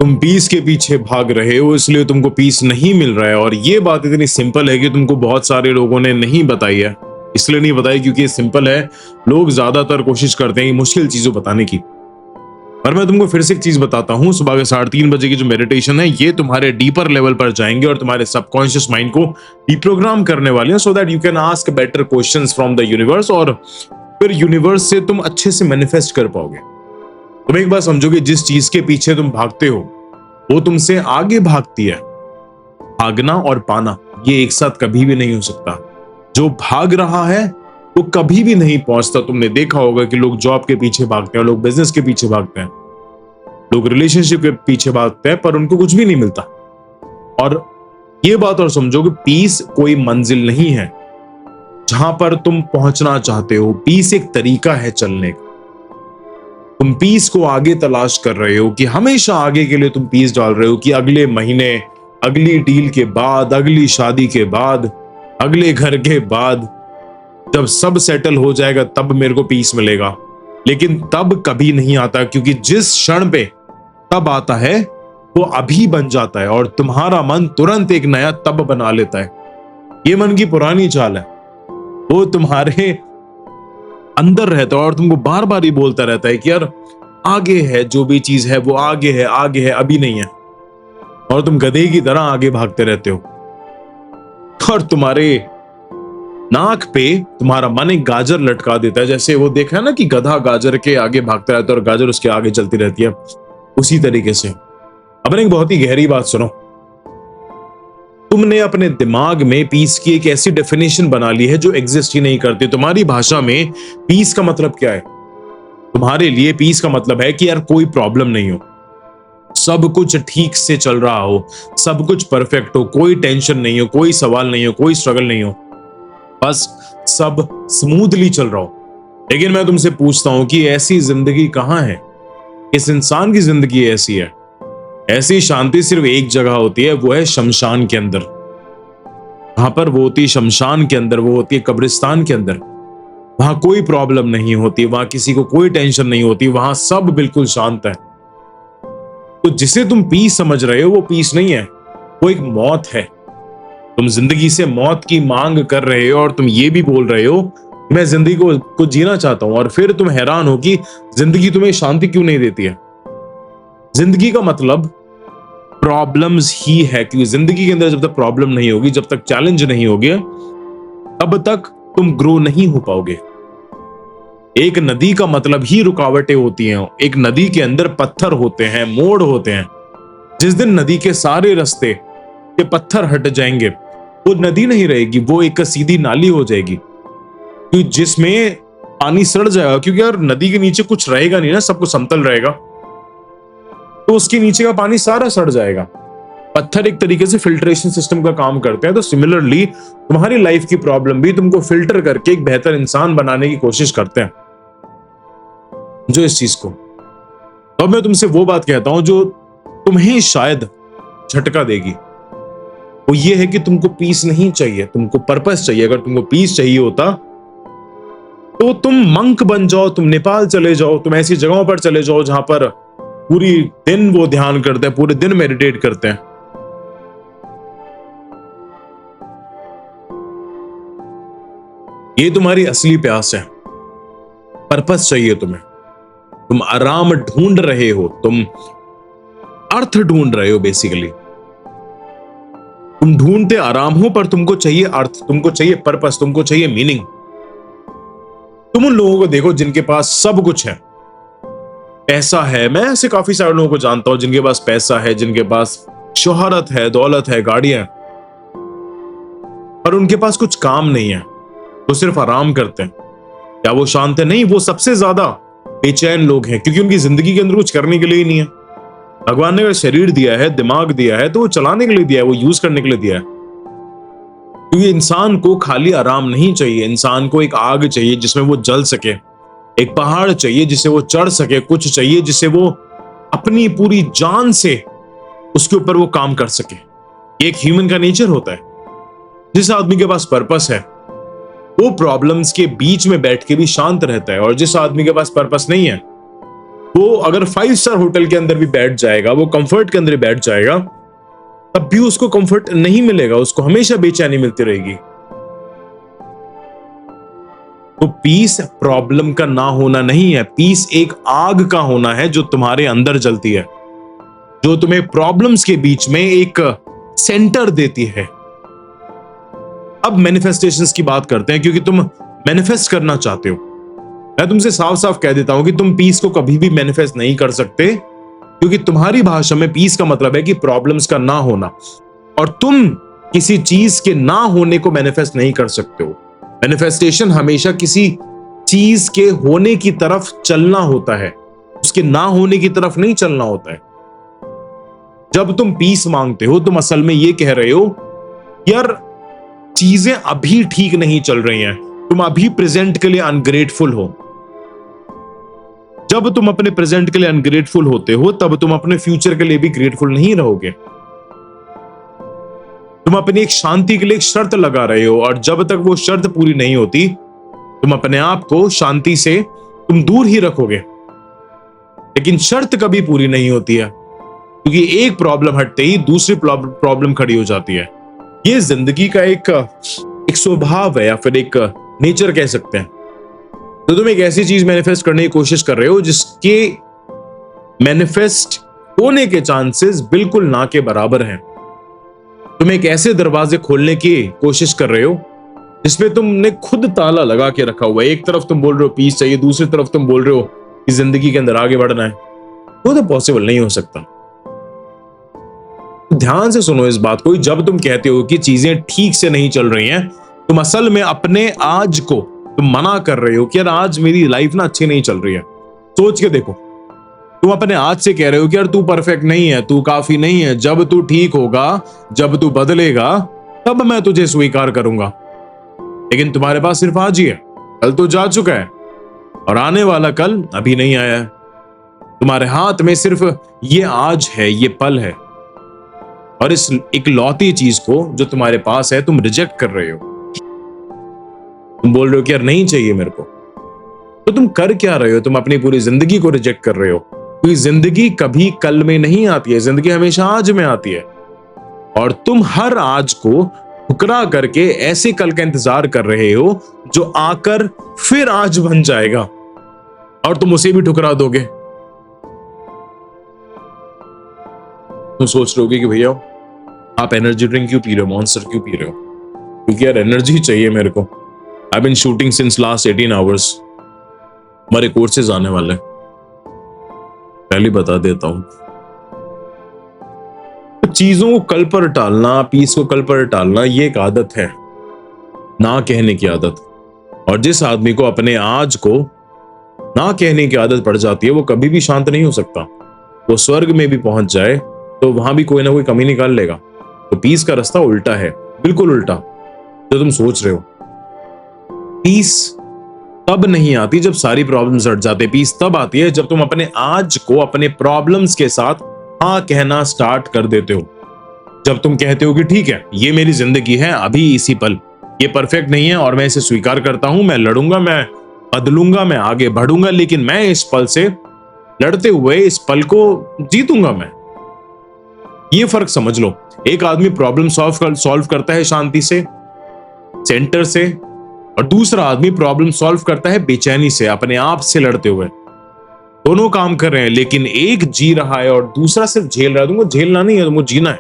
तुम पीस के पीछे भाग रहे हो इसलिए तुमको पीस नहीं मिल रहा है। और ये बात इतनी सिंपल है कि तुमको बहुत सारे लोगों ने नहीं बताई है। इसलिए नहीं बताई क्योंकि ये सिंपल है। लोग ज्यादातर कोशिश करते हैं मुश्किल चीजों बताने की। पर मैं तुमको फिर से एक चीज बताता हूँ, सुबह के 3:30 बजे की जो मेडिटेशन है ये तुम्हारे डीपर लेवल पर जाएंगे और तुम्हारे सबकॉन्शियस माइंड को डिप्रोग्राम करने वाले हैं, so that you can ask better questions from the universe, और फिर यूनिवर्स से तुम अच्छे से मैनिफेस्ट कर पाओगे। तुम एक बात समझोगे, जिस चीज के पीछे तुम भागते हो वो तुमसे आगे भागती है। भागना और पाना ये एक साथ कभी भी नहीं हो सकता। जो भाग रहा है वो कभी भी नहीं पहुंचता। तुमने देखा होगा कि लोग जॉब के पीछे भागते हैं, लोग बिजनेस के पीछे भागते हैं, लोग रिलेशनशिप के पीछे भागते हैं, पर उनको कुछ भी नहीं मिलता। और ये बात और समझो कि पीस कोई मंजिल नहीं है जहां पर तुम पहुंचना चाहते हो। पीस एक तरीका है चलने का। तुम पीस को आगे तलाश कर रहे हो कि हमेशा आगे के लिए तुम पीस डाल रहे हो कि अगले महीने, अगली डील के बाद, अगली शादी के बाद, अगले घर के बाद, जब सब सेटल हो जाएगा तब मेरे को पीस मिलेगा। लेकिन तब कभी नहीं आता, क्योंकि जिस क्षण पे तब आता है वो अभी बन जाता है और तुम्हारा मन तुरंत एक नया तब बना लेता है। ये मन की पुरानी चाल है, वो तुम्हारे अंदर रहता है और तुमको बार बार ही बोलता रहता है कि यार आगे है, जो भी चीज है वो आगे है, आगे है, अभी नहीं है। और तुम गधे की तरह आगे भागते रहते हो और तुम्हारे नाक पे तुम्हारा मन एक गाजर लटका देता है। जैसे वो देखा है ना कि गधा गाजर के आगे भागता रहता है और गाजर उसके आगे चलती रहती है, उसी तरीके से। अब एक बहुत ही गहरी बात सुनो, तुमने अपने दिमाग में पीस की एक ऐसी डेफिनेशन बना ली है जो एग्जिस्ट ही नहीं करती। तुम्हारी भाषा में पीस का मतलब क्या है? तुम्हारे लिए पीस का मतलब है कि यार कोई प्रॉब्लम नहीं हो, सब कुछ ठीक से चल रहा हो, सब कुछ परफेक्ट हो, कोई टेंशन नहीं हो, कोई सवाल नहीं हो, कोई स्ट्रगल नहीं हो, बस सब स्मूथली चल रहा हो। लेकिन मैं तुमसे पूछता हूं कि ऐसी जिंदगी कहां है? इस इंसान की जिंदगी ऐसी है। ऐसी शांति सिर्फ एक जगह होती है, वो है शमशान के अंदर। वहां पर वो होती है शमशान के अंदर, वो होती है कब्रिस्तान के अंदर। वहां कोई प्रॉब्लम नहीं होती, वहां किसी को कोई टेंशन नहीं होती, वहां सब बिल्कुल शांत है। तो जिसे तुम पीस समझ रहे हो वो पीस नहीं है, वो एक मौत है। तुम जिंदगी से मौत की मांग कर रहे हो और तुम ये भी बोल रहे हो मैं जिंदगी को जीना चाहता हूं, और फिर तुम हैरान हो कि जिंदगी तुम्हें शांति क्यों नहीं देती है। जिंदगी का मतलब प्रॉब्लम्स ही है, क्योंकि जिंदगी के अंदर जब तक प्रॉब्लम नहीं होगी, जब तक चैलेंज नहीं होगे, तब तक तुम ग्रो नहीं हो पाओगे। एक नदी का मतलब ही रुकावटें होती हैं। एक नदी के अंदर पत्थर होते हैं, मोड़ होते हैं। जिस दिन नदी के सारे रास्ते के पत्थर हट जाएंगे, वो नदी नहीं रहेगी, वो एक सीधी नाली हो जाएगी, जिसमें पानी सड़ जाएगा। क्योंकि यार नदी के नीचे कुछ रहेगा नहीं ना, सब कुछ समतल रहेगा, तो उसके नीचे का पानी सारा सड़ जाएगा। पत्थर एक तरीके से फिल्ट्रेशन सिस्टम का काम करते हैं। तो सिमिलरली तुम्हारी लाइफ की प्रॉब्लम भी तुमको फिल्टर करके एक बेहतर इंसान बनाने की कोशिश करते हैं। जो इस चीज को, तो मैं तुमसे वो बात कहता हूं जो तुम्हें शायद झटका देगी, वो ये है कि तुमको पीस नहीं चाहिए, तुमको पर्पस चाहिए। अगर तुमको पीस चाहिए होता तो तुम मंक बन जाओ, तुम नेपाल चले जाओ, तुम ऐसी जगहों पर चले जाओ जहां पर पूरी दिन वो ध्यान करते हैं, पूरे दिन मेडिटेट करते हैं। ये तुम्हारी असली प्यास है, पर्पस चाहिए तुम्हें। तुम आराम ढूंढ रहे हो, तुम अर्थ ढूंढ रहे हो। बेसिकली तुम ढूंढते आराम हो, पर तुमको चाहिए अर्थ, तुमको चाहिए पर्पस, तुमको चाहिए मीनिंग। तुम उन लोगों को देखो जिनके पास सब कुछ है, पैसा है। मैं ऐसे काफी सारे लोगों को जानता हूं जिनके पास पैसा है, जिनके पास शोहरत है, दौलत है, गाड़ियां, पर उनके पास कुछ काम नहीं है। वो सिर्फ आराम करते हैं। क्या वो शांत है? नहीं, वो सबसे ज्यादा बेचैन लोग हैं, क्योंकि उनकी जिंदगी के अंदर कुछ करने के लिए ही नहीं है। भगवान ने अगर शरीर दिया है, दिमाग दिया है, तो वो चलाने के लिए दिया है, वो यूज करने के लिए दिया है। क्योंकि इंसान को खाली आराम नहीं चाहिए, इंसान को एक आग चाहिए जिसमें वो जल सके, एक पहाड़ चाहिए जिसे वो चढ़ सके, कुछ चाहिए जिसे वो अपनी पूरी जान से उसके ऊपर वो काम कर सके। एक ह्यूमन का नेचर होता है। जिस आदमी के पास पर्पस है वो प्रॉब्लम्स के बीच में बैठ के भी शांत रहता है, और जिस आदमी के पास पर्पस नहीं है वो अगर 5 स्टार होटल के अंदर भी बैठ जाएगा, वो कंफर्ट के अंदर बैठ जाएगा, तब भी उसको कंफर्ट नहीं मिलेगा, उसको हमेशा बेचैनी मिलती रहेगी। तो पीस प्रॉब्लम का ना होना नहीं है, पीस एक आग का होना है जो तुम्हारे अंदर जलती है, जो तुम्हें प्रॉब्लम्स के बीच में एक सेंटर देती है। अब मैनिफेस्टेशंस की बात करते हैं, क्योंकि तुम मैनिफेस्ट करना चाहते हो। मैं तुमसे साफ साफ कह देता हूं कि तुम पीस को कभी भी मैनिफेस्ट नहीं कर सकते, क्योंकि तुम्हारी भाषा में पीस का मतलब है कि प्रॉब्लम्स का ना होना, और तुम किसी चीज के ना होने को मैनिफेस्ट नहीं कर सकते हो। मैनिफेस्टेशन हमेशा किसी चीज के होने की तरफ चलना होता है, उसके ना होने की तरफ नहीं चलना होता है। जब तुम पीस मांगते हो, तुम असल में ये कह रहे हो यार चीजें अभी ठीक नहीं चल रही हैं, तुम अभी प्रेजेंट के लिए अनग्रेटफुल हो। जब तुम अपने प्रेजेंट के लिए अनग्रेटफुल होते हो, तब तुम अपने फ्यूचर के लिए भी ग्रेटफुल नहीं रहोगे। तुम अपनी एक शांति के लिए एक शर्त लगा रहे हो, और जब तक वो शर्त पूरी नहीं होती, तुम अपने आप को शांति से तुम दूर ही रखोगे। लेकिन शर्त कभी पूरी नहीं होती है, क्योंकि एक प्रॉब्लम हटते ही दूसरी प्रॉब्लम खड़ी हो जाती है। ये जिंदगी का एक स्वभाव है, या फिर एक नेचर कह सकते हैं। तो तुम एक ऐसी चीज मैनिफेस्ट करने की कोशिश कर रहे हो जिसके मैनिफेस्ट होने के चांसेस बिल्कुल ना के बराबर हैं। तुम एक ऐसे दरवाजे खोलने की कोशिश कर रहे हो जिसमें तुमने खुद ताला लगा के रखा हुआ है। एक तरफ तुम बोल रहे हो पीस चाहिए, दूसरी तरफ तुम बोल रहे हो कि जिंदगी के अंदर आगे बढ़ना है। वो तो पॉसिबल नहीं हो सकता। ध्यान से सुनो इस बात को। जब तुम कहते हो कि चीजें ठीक से नहीं चल रही हैं, तुम असल में अपने आज को तुम मना कर रहे हो कि यार आज मेरी लाइफ ना अच्छी नहीं चल रही है। सोच के देखो, तुम अपने आज से कह रहे हो कि यार तू परफेक्ट नहीं है, तू काफी नहीं है, जब तू ठीक होगा, जब तू बदलेगा, तब मैं तुझे स्वीकार करूंगा। लेकिन तुम्हारे पास सिर्फ आज ही है, कल तो जा चुका है, और आने वाला कल अभी नहीं आया है। तुम्हारे हाथ में सिर्फ ये आज है, ये पल है, और इस इकलौती चीज को जो तुम्हारे पास है तुम रिजेक्ट कर रहे हो। तुम बोल रहे हो कि यार नहीं चाहिए मेरे को। तो तुम कर क्या रहे हो? तुम अपनी पूरी जिंदगी को रिजेक्ट कर रहे हो, क्योंकि जिंदगी कभी कल में नहीं आती है, जिंदगी हमेशा आज में आती है। और तुम हर आज को ठुकरा करके ऐसे कल का इंतजार कर रहे हो जो आकर फिर आज बन जाएगा, और तुम उसे भी ठुकरा दोगे। तुम सोच रहे होगे कि भैया आप एनर्जी ड्रिंक क्यों पी रहे हो, मॉन्स्टर क्यों पी रहे हो? क्योंकि यार एनर्जी चाहिए मेरे को। I been shooting since last 18 hours. हमारे कोर्सेज आने वाले, पहले बता देता हूं। तो चीजों को कल पर टालना, पीस को कल पर टालना, ये एक आदत है, ना कहने की आदत। और जिस आदमी को अपने आज को ना कहने की आदत पड़ जाती है, वो कभी भी शांत नहीं हो सकता। वो स्वर्ग में भी पहुंच जाए तो वहां भी कोई ना कोई कमी निकाल लेगा। तो पीस का रास्ता उल्टा है, बिल्कुल उल्टा जो तुम सोच रहे हो। पीस तब नहीं आती जब सारी प्रॉब्लम्स हट जाते। पीस तब आती है जब तुम अपने आज को अपने प्रॉब्लम्स के साथ हाँ कहना स्टार्ट कर देते हो। जब तुम कहते हो कि ठीक है, ये मेरी जिंदगी है, अभी इसी पल, ये परफेक्ट नहीं है और मैं इसे स्वीकार करता हूं, मैं लड़ूंगा, मैं बदलूंगा, मैं आगे बढ़ूंगा, लेकिन मैं इस पल से लड़ते हुए इस पल को जीतूंगा। मैं ये फर्क समझ लो। एक आदमी प्रॉब्लम सॉल्व करता है शांति से, सेंटर से, और दूसरा आदमी प्रॉब्लम सॉल्व करता है बेचैनी से, अपने आप से लड़ते हुए। दोनों काम कर रहे हैं, लेकिन एक जी रहा है और दूसरा सिर्फ झेल रहा है। तुमको झेलना नहीं है, तुमको जीना है।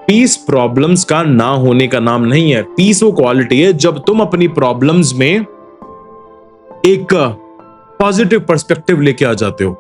पीस प्रॉब्लम्स का ना होने का नाम नहीं है। पीस वो क्वालिटी है जब तुम अपनी प्रॉब्लम्स में एक पॉजिटिव पर्सपेक्टिव लेके आ जाते हो।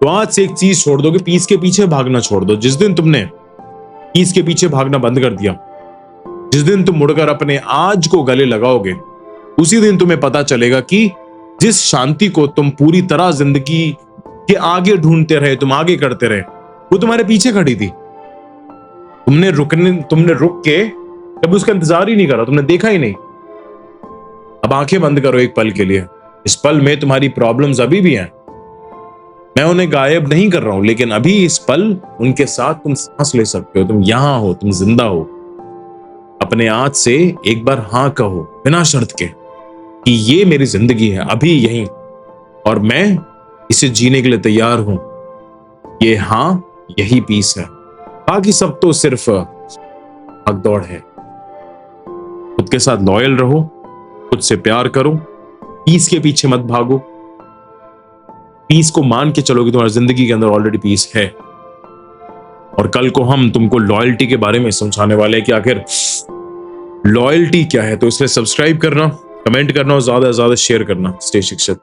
तो आज से एक चीज छोड़ दो कि पीस के पीछे भागना छोड़ दो। जिस दिन तुमने पीस के पीछे भागना बंद कर दिया, जिस दिन तुम मुड़कर अपने आज को गले लगाओगे, उसी दिन तुम्हें पता चलेगा कि जिस शांति को तुम पूरी तरह जिंदगी के आगे ढूंढते रहे, तुम आगे करते रहे, वो तुम्हारे पीछे खड़ी थी। तुमने रुक के कभी उसका इंतजार ही नहीं करा, तुमने देखा ही नहीं। अब आंखें बंद करो एक पल के लिए। इस पल में तुम्हारी प्रॉब्लम्स अभी भी हैं। मैं उन्हें गायब नहीं कर रहा हूं, लेकिन अभी इस पल उनके साथ तुम सांस ले सकते हो। तुम यहां हो, तुम जिंदा हो। अपने आज से एक बार हां कहो बिना शर्त के कि ये मेरी जिंदगी है, अभी यहीं, और मैं इसे जीने के लिए तैयार हूं, ये हाँ, यही पीस है। बाकी सब तो सिर्फ भागदौड़ है। खुद के साथ लॉयल रहो, खुद से प्यार करो, पीस के पीछे मत भागो। पीस को मान के चलो कि तुम्हारी जिंदगी के अंदर ऑलरेडी पीस है। और कल को हम तुमको लॉयल्टी के बारे में समझाने वाले हैं कि आखिर लॉयल्टी क्या है। तो इसलिए सब्सक्राइब करना, कमेंट करना और ज्यादा से ज्यादा शेयर करना। स्टे शिक्षित।